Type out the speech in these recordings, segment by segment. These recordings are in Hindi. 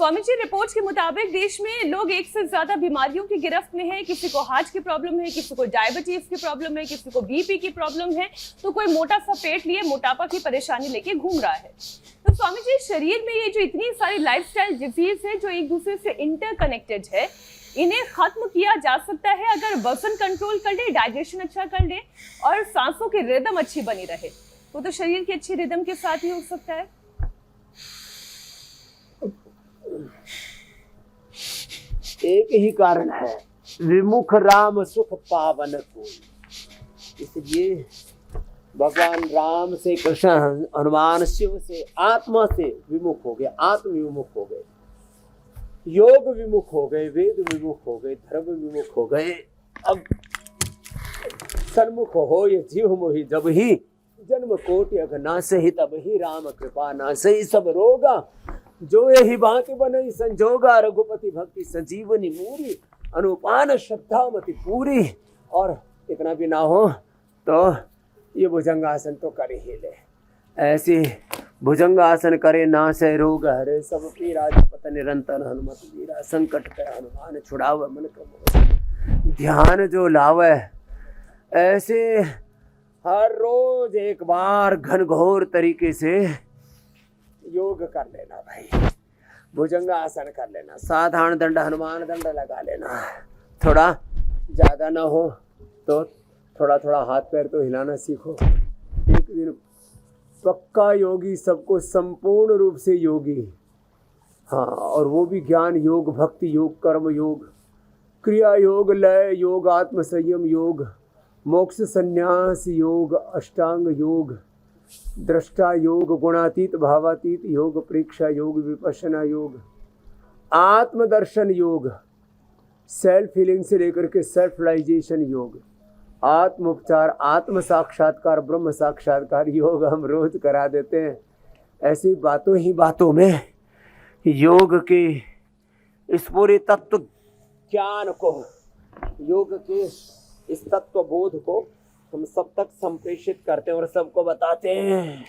स्वामी जी, रिपोर्ट्स के मुताबिक देश में लोग एक से ज्यादा बीमारियों की गिरफ्त में है। किसी को हार्ट की प्रॉब्लम है, किसी को डायबिटीज की प्रॉब्लम है, किसी को बीपी की प्रॉब्लम है, तो कोई मोटा सा पेट लिए मोटापा की परेशानी लेके घूम रहा है। तो स्वामी जी, शरीर में ये जो इतनी सारी लाइफस्टाइल डिजीज है जो एक दूसरे से इंटरकनेक्टेड है, इन्हें खत्म किया जा सकता है अगर वजन कंट्रोल कर ले, डाइजेशन अच्छा कर ले और सांसों की रिदम अच्छी बनी रहे। वो तो शरीर की अच्छी रिदम के साथ ही हो सकता है। एक ही कारण है, विमुख राम सुख पावन कोई। इसलिए भगवान राम से, कृष्ण हनुमान शिव से, आत्मा से विमुख हो गए, आत्म विमुख हो गए, योग विमुख हो गए, वेद विमुख हो गए, धर्म विमुख हो गए। अब सन्मुख हो ये जीव मोहि, जब ही जन्म कोटि अघना सही, तब ही राम कृपा ना सही। सब रोगा जो यही भांति बनई संजोगा, रघुपति भक्ति संजीवनी मूरी, अनुपान श्रद्धा मति पूरी। और इतना भी ना हो तो ये भुजंगासन तो कर ही ले। ऐसे भुजंगासन करे ना से रोग हरे, सब पीराजपत निरंतर हनुमत वीरा, संकट कर हनुमान छुड़ावे मन क्रम ध्यान जो लावे। ऐसे हर रोज एक बार घनघोर तरीके से योग कर लेना भाई, भुजंगासन कर लेना, साधारण दंड हनुमान दंड लगा लेना। थोड़ा ज्यादा ना हो तो थोड़ा थोड़ा हाथ पैर तो हिलाना सीखो। एक दिन पक्का योगी, सबको संपूर्ण रूप से योगी। हाँ, और वो भी ज्ञान योग, भक्ति योग, कर्म योग, क्रिया योग, लय योग, आत्म संयम योग, मोक्ष संन्यास योग, अष्टांग योग, दृष्टा योग, गुणातीत भावातीत योग, प्रेक्षा योग, विपश्यना योग, आत्मदर्शन योग, सेल्फ हीलिंग से लेकर के सेल्फ रियलाइजेशन योग, आत्म उपचार, आत्म साक्षात्कार, ब्रह्म साक्षात्कार योग हम रोज करा देते हैं। ऐसी बातों ही बातों में योग के इस पूरे तत्व ज्ञान को, योग के इस तत्व बोध को हम सब तक संप्रेषित करते हैं और सबको बताते हैं।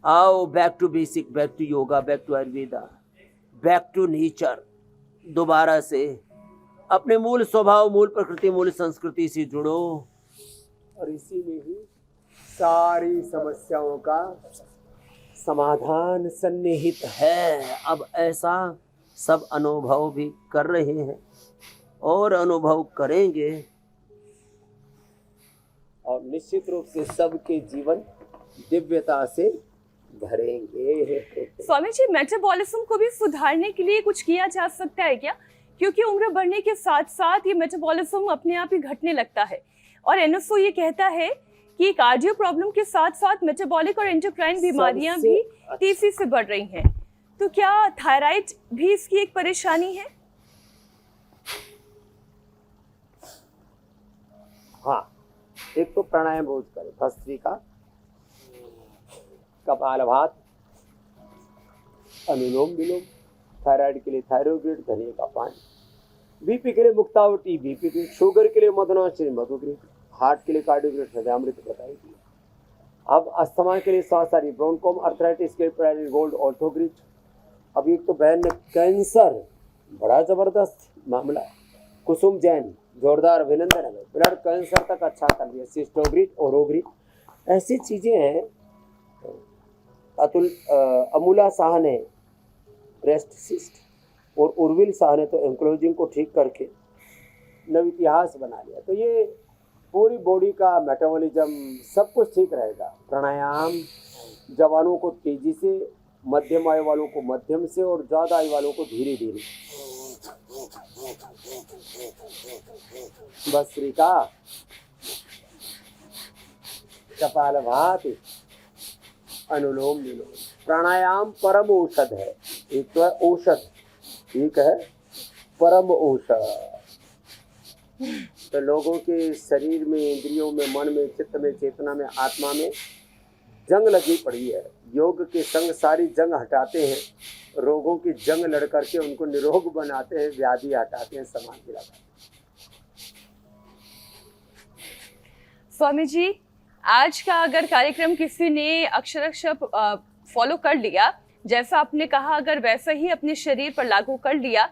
आओ back to basic, back to yoga, back to ayurveda, back to nature. दोबारा से अपने मूल स्वभाव, मूल प्रकृति, मूल संस्कृति से जुड़ो और इसी में ही सारी समस्याओं का समाधान सन्निहित है। अब ऐसा सब अनुभव भी कर रहे हैं और अनुभव करेंगे और निश्चित रूप से सबके जीवन दिव्यता से भरेंगे। स्वामी जी, मेटाबॉलिज्म को भी सुधारने के लिए कुछ किया जा सकता है क्या? क्योंकि उम्र बढ़ने के साथ साथ ये मेटाबॉलिज्म अपने आप ही घटने लगता है और एनएसओ ये कहता है कि कार्डियो प्रॉब्लम के साथ साथ मेटाबॉलिक और एंडोक्राइन बीमारियां भी तेजी से बढ़ रही हैं। तो क्या थायराइड भी इसकी एक परेशानी है? हाँ, एक तो प्राणायाम रोज करें, भस्त्रिका, कपालभाति, अनुलोम विलोम, थायराइड के लिए थायरोग्रिड, धनिया का पानी, बीपी के लिए मुक्तावटी बीपी ग्रिड, शुगर के लिए मधुनाश्री मधुग्रिड, हार्ट के लिए कार्डियोग्रिड हृदयामृत बताई दी। अब अस्थमा के लिए स्वासारी ब्रोनकोम, अर्थराइटिस के लिए पैराडिन गोल्ड ऑर्थोग्रिड। अब एक तो बहन ने कैंसर, बड़ा जबरदस्त मामला, कुसुम जैन, जोरदार अभिनंदन है, ब्लड कैंसर तक अच्छा कर दिया, सिस्टोग्रिड, ओरोग्रिड, ऐसी चीजें हैं। अमूला शाह ने ब्रेस्ट सिस्ट और उर्विल शाह ने तो एंक्लोजिंग को ठीक करके नव इतिहास बना लिया। तो ये पूरी बॉडी का मेटाबॉलिज्म सब कुछ ठीक रहेगा। प्राणायाम जवानों को तेजी से, मध्यम आयु वालों को मध्यम से और ज्यादा आयु वालों को धीरे धीरे। भस्त्रिका, कपालभाति, अनुलोम विलोम। प्राणायाम परम औषध है। एक तो है औषध, एक है परम औषध। तो लोगों के शरीर में, इंद्रियों में, मन में, चित्त में, चेतना में, आत्मा में जंग लगी पड़ी है। योग के संग सारी जंग हटाते हैं, रोगों की जंग लड़ करके उनको निरोग बनाते हैं, व्याधि हटाते हैं, समाधि लगाते हैं। स्वामी जी, आज का अगर कार्यक्रम किसी ने अक्षरशः फॉलो कर लिया जैसा आपने कहा अगर वैसा ही अपने शरीर पर लागू कर लिया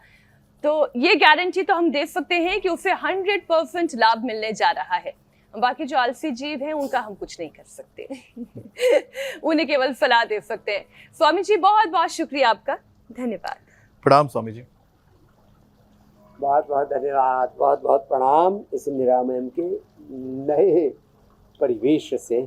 तो ये गारंटी तो हम दे सकते हैं कि उसे 100% लाभ मिलने जा रहा है। बाकी जो आलसी जीव हैं उनका हम कुछ नहीं कर सकते उन्हें केवल सलाह दे सकते हैं। स्वामी जी बहुत बहुत शुक्रिया आपका, धन्यवाद। प्रणाम स्वामी जी। बहुत बहुत धन्यवाद, बहुत बहुत प्रणाम इस निरामयम के नए परिवेश से